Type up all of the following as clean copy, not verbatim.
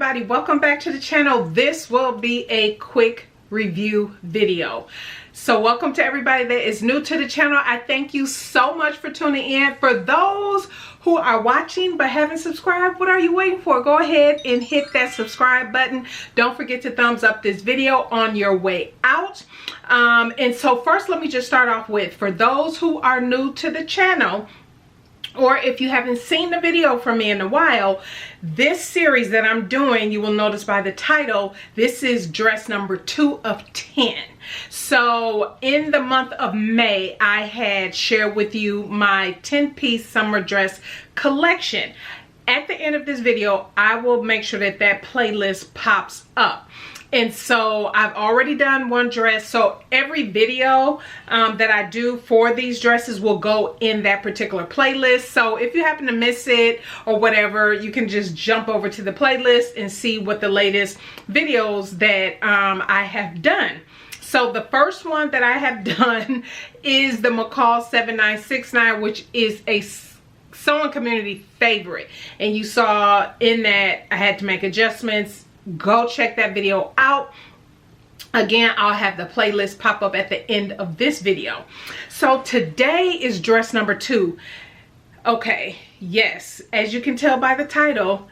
everybody, welcome back to the channel. This will be a quick review video. So welcome to everybody that is new to the channel. I thank you so much for tuning in. For those who are watching but haven't subscribed, what are you waiting for? Go ahead and hit that subscribe button. Don't forget to thumbs up this video on your way out. And so first, let me just start off with, for those who are new to the channel, or if you haven't seen the video from me in a while, this series that I'm doing, you will notice by the title, this is dress number 2 of 10. So in the month of May, I had shared with you my 10-piece summer dress collection. At the end of this video, I will make sure that that playlist pops up. And so I've already done one dress, so every video that I do for these dresses will go in that particular playlist. So if you happen to miss it or whatever, you can just jump over to the playlist and see what the latest videos that I have done. So the first one that I have done is the McCall 7969, which is a sewing community favorite. And you saw in that I had to make adjustments. Go check that video out. Again, I'll have the playlist pop up at the end of this video. So today is dress number 2. Okay, yes, as you can tell by the title,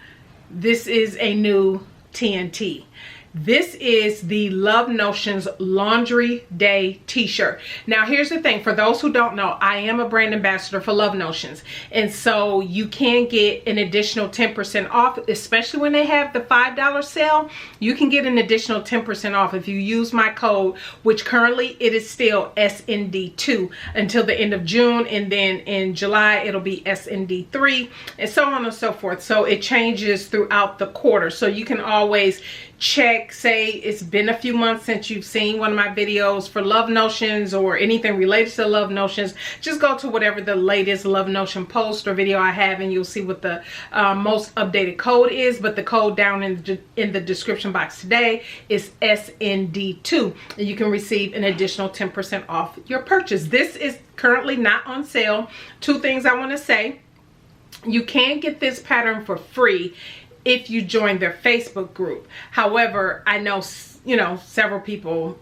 this is a new TNT. This is the Love Notions Laundry Day t-shirt. Now here's the thing, for those who don't know, I am a brand ambassador for Love Notions, and so you can get an additional 10% off, especially when they have the $5 sale. You can get an additional 10% off if you use my code, which currently it is still SND2 until the end of June, and then in July it'll be SND3, and so on and so forth. So it changes throughout the quarter, so you can always check, say it's been a few months since you've seen one of my videos for Love Notions or anything related to Love Notions. Just go to whatever the latest Love Notion post or video I have, and you'll see what the most updated code is. But the code down in the description box today is SND2, and you can receive an additional 10% off your purchase. This is currently not on sale. 2 things I want to say. You can get this pattern for free if you join their Facebook group. However, I know, several people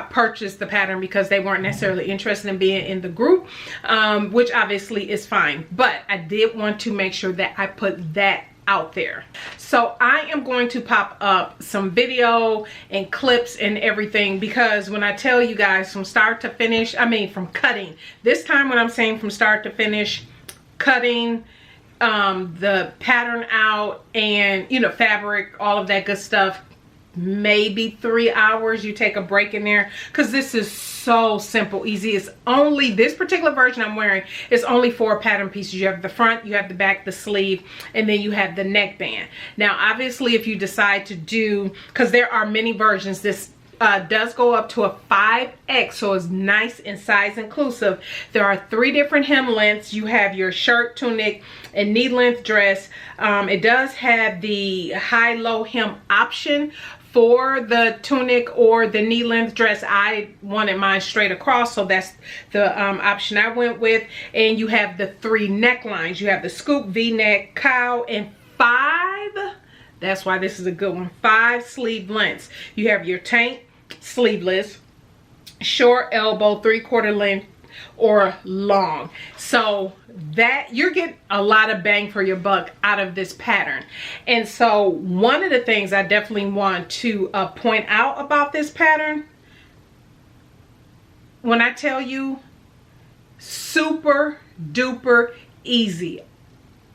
purchased the pattern because they weren't necessarily interested in being in the group, which obviously is fine. But I did want to make sure that I put that out there. So I am going to pop up some video and clips and everything, because when I tell you guys from start to finish, I mean from cutting, this time when I'm saying from start to finish, cutting the pattern out and fabric, all of that good stuff, maybe 3 hours. You take a break in there, because this is so simple, easy. It's only, this particular version I'm wearing is only 4 pattern pieces. You have the front, you have the back, the sleeve, and then you have the neckband. Now obviously if you decide to do, because there are many versions, this does go up to a 5X, so it's nice and size inclusive. There are 3 different hem lengths. You have your shirt, tunic, and knee length dress. It does have the high-low hem option for the tunic or the knee length dress. I wanted mine straight across, so that's the option I went with. And you have the 3 necklines. You have the scoop, V-neck, cowl, and 5, that's why this is a good one, 5 sleeve lengths. You have your tank, sleeveless, short elbow, 3/4 length, or long. So that you're getting a lot of bang for your buck out of this pattern. And so one of the things I definitely want to point out about this pattern, when I tell you super duper easy,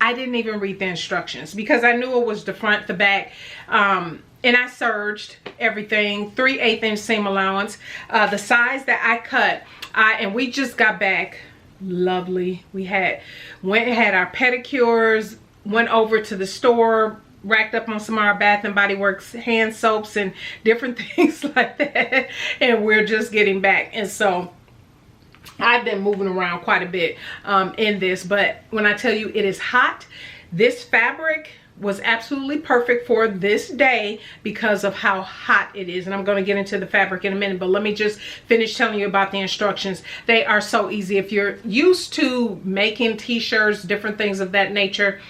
I didn't even read the instructions because I knew it was the front, the back, and I serged everything, 3/8 inch seam allowance. The size that I cut, and we just got back, lovely. We had our pedicures, went over to the store, racked up on some of our Bath and Body Works hand soaps and different things like that, and we're just getting back. And so I've been moving around quite a bit in this, but when I tell you it is hot, this fabric was absolutely perfect for this day because of how hot it is. And I'm going to get into the fabric in a minute, but let me just finish telling you about the instructions. They are so easy. If you're used to making t-shirts, different things of that nature,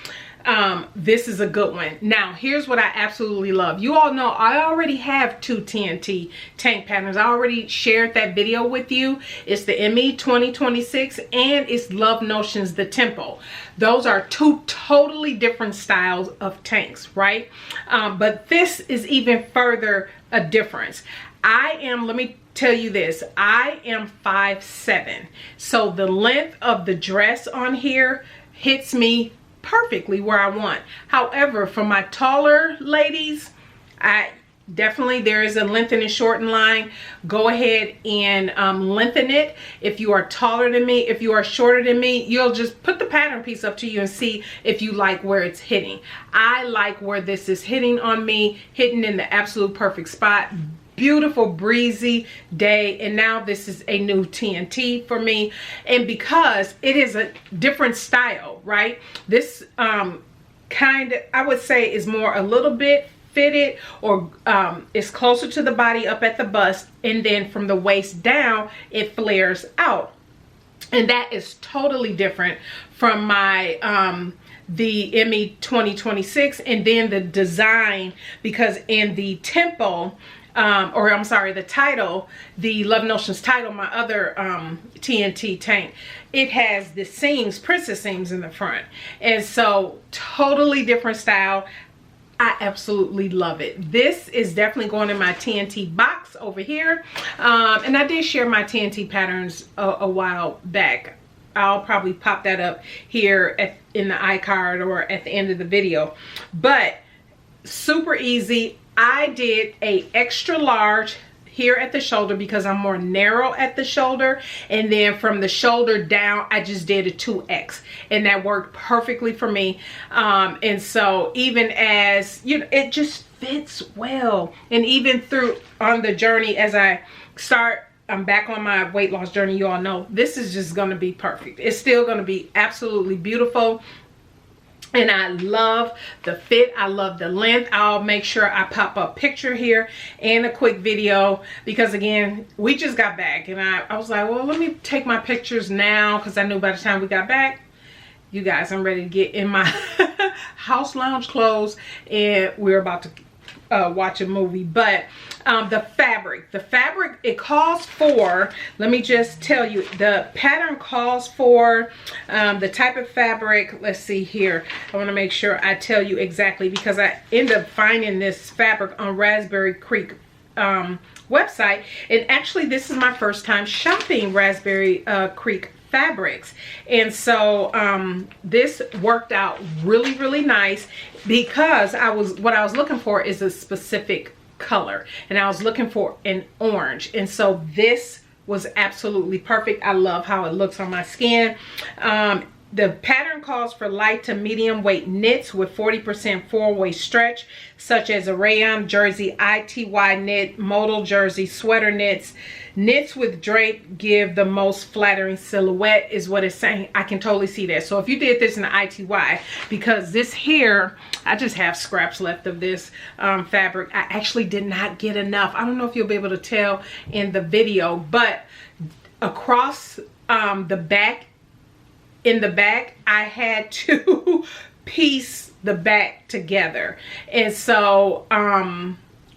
this is a good one. Now, here's what I absolutely love. You all know I already have 2 TNT tank patterns. I already shared that video with you. It's the ME 2026 and it's Love Notions the Tempo. Those are 2 totally different styles of tanks, right? But this is even further a difference. Let me tell you this, I am 5'7", so the length of the dress on here hits me perfectly where I want. However, for my taller ladies, there is a lengthen and shorten line. Go ahead and lengthen it. If you are taller than me, if you are shorter than me, you'll just put the pattern piece up to you and see if you like where it's hitting. I like where this is hitting on me, hitting in the absolute perfect spot. Beautiful breezy day, and now this is a new TNT for me, and because it is a different style, right? This kind of, I would say, is more a little bit fitted, or is closer to the body up at the bust, and then from the waist down it flares out, and that is totally different from my the ME 2026, and then the design, because in the tempo, or I'm sorry, the title, the Love Notions title, my other TNT tank, it has the seams, princess seams in the front, and so totally different style. I absolutely love it. This is definitely going in my TNT box over here, and I did share my TNT patterns a while back. I'll probably pop that up here in the iCard or at the end of the video, but super easy. I did a extra large here at the shoulder because I'm more narrow at the shoulder, and then from the shoulder down I just did a 2X, and that worked perfectly for me. And so even as you know, it just fits well, and even through on the journey as I'm back on my weight loss journey, you all know this is just going to be perfect. It's still going to be absolutely beautiful. And I love the fit. I love the length. I'll make sure I pop a picture here and a quick video, because again, we just got back, and I was like, well, let me take my pictures now, because I knew by the time we got back, you guys, I'm ready to get in my house lounge clothes, and we're about to watch a movie. But the fabric, it calls for, let me just tell you, the pattern calls for the type of fabric. Let's see here, I want to make sure I tell you exactly, because I ended up finding this fabric on Raspberry Creek website, and actually this is my first time shopping Raspberry Creek fabrics, and so this worked out really nice, because what I was looking for is a specific color, and I was looking for an orange, and so this was absolutely perfect. I love how it looks on my skin. The pattern calls for light to medium weight knits with 40% 4-way stretch, such as a rayon jersey, ITY knit, modal jersey, sweater knits. Knits with drape give the most flattering silhouette, is what it's saying. I can totally see that. So if you did this in the ITY, because this here, I just have scraps left of this fabric. I actually did not get enough. I don't know if you'll be able to tell in the video, but across the back, in the back, I had to piece the back together, and so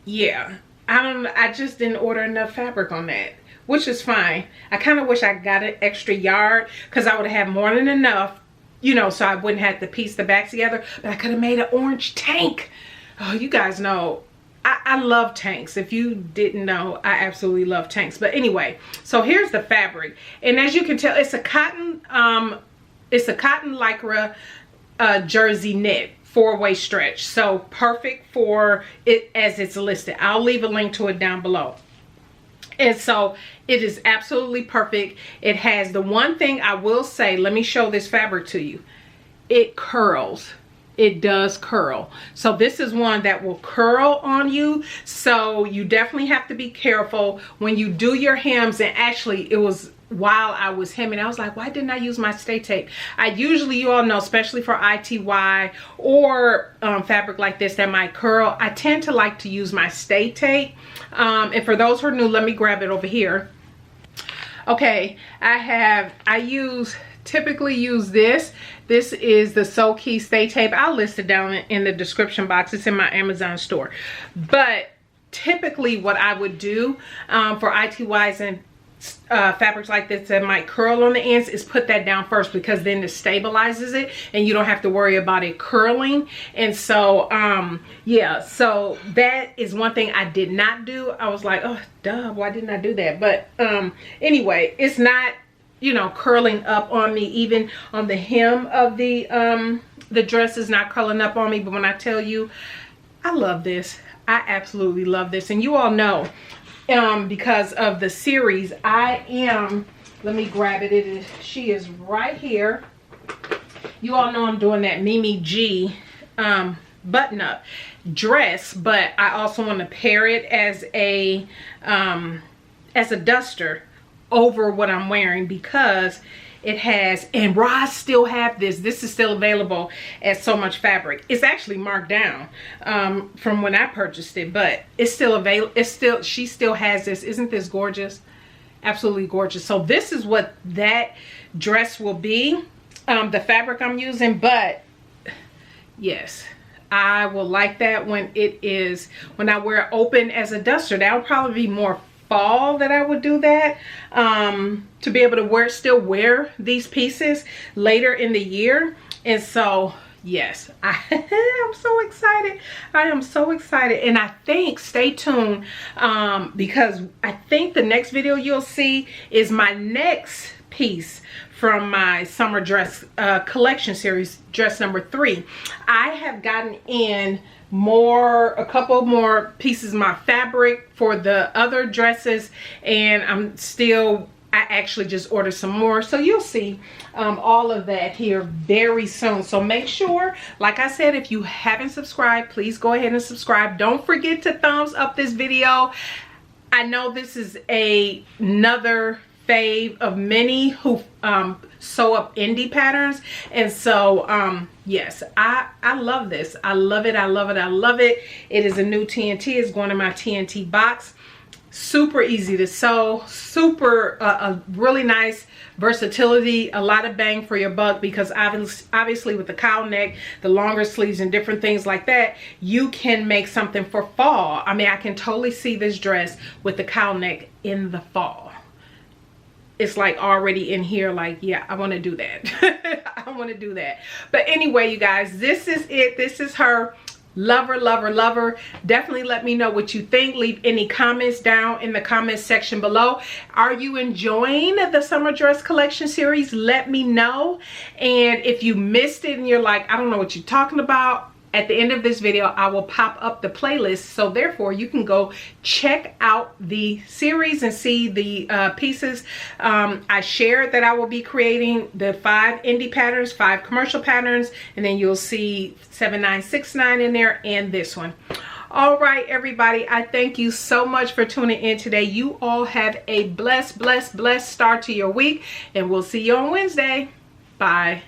yeah, I just didn't order enough fabric on that, which is fine. I kind of wish I got an extra yard, because I would have had more than enough, you know, so I wouldn't have to piece the back together. But I could have made an orange tank. Oh, you guys know I love tanks. If you didn't know, I absolutely love tanks. But anyway, so here's the fabric, and as you can tell, it's a cotton lycra jersey knit, 4-way stretch, so perfect for it as it's listed. I'll leave a link to it down below. And so it is absolutely perfect. It has the one thing I will say, let me show this fabric to you. It curls. It does curl. So this is one that will curl on you. So you definitely have to be careful when you do your hems. And actually, it was while I was hemming, I was like, why didn't I use my stay tape? I usually, you all know, especially for ITY or fabric like this that might curl, I tend to like to use my stay tape. And for those who are new, let me grab it over here. Okay, I use typically use this. This is the Sew Key Stay Tape. I'll list it down in the description box. It's in my Amazon store. But typically what I would do for ITYs and fabrics like this that might curl on the ends is put that down first, because then it stabilizes it and you don't have to worry about it curling. And so yeah, so that is one thing I did not do. I was like, oh duh, why didn't I do that? But anyway, it's not, you know, curling up on me. Even on the hem of the dress is not curling up on me. But when I tell you, I love this. I absolutely love this. And you all know, because of the series, I am, let me grab it. She is right here. You all know I'm doing that Mimi G button up dress, but I also want to pair it as a duster over what I'm wearing, because it has, and Roz still have this. This is still available at So Much Fabric. It's actually marked down from when I purchased it, but it's still available. It's still, she still has this. Isn't this gorgeous? Absolutely gorgeous. So this is what that dress will be, the fabric I'm using. But yes, I will like that when it is, when I wear it open as a duster. That'll probably be more fall that I would do that, to be able to still wear these pieces later in the year. And so yes, I'm so excited. I am so excited. And I think, stay tuned, because I think the next video you'll see is my next piece from my summer dress collection series, dress number 3. I have gotten in a couple more pieces of my fabric for the other dresses, and I actually just ordered some more, so you'll see all of that here very soon. So make sure, like I said, if you haven't subscribed, please go ahead and subscribe. Don't forget to thumbs up this video. I know this is another fave of many who sew up indie patterns, and so yes, I love this. I love it. I love it. I love it. It is a new TNT. It's going in my TNT box. Super easy to sew, super a really nice versatility, a lot of bang for your buck, because obviously with the cowl neck, the longer sleeves and different things like that, you can make something for fall. I mean, I can totally see this dress with the cowl neck in the fall. It's like already in here, like, yeah, I want to do that. I want to do that. But anyway, you guys, this is it. This is her. Love her, love her, love her. Definitely let me know what you think. Leave any comments down in the comments section below. Are you enjoying the summer dress collection series? Let me know. And if you missed it and you're like, I don't know what you're talking about, at the end of this video, I will pop up the playlist, so therefore you can go check out the series and see the pieces I shared that I will be creating, the 5 indie patterns, 5 commercial patterns, and then you'll see 7969 in there and this one. All right, everybody, I thank you so much for tuning in today. You all have a blessed, blessed, blessed start to your week, and we'll see you on Wednesday. Bye.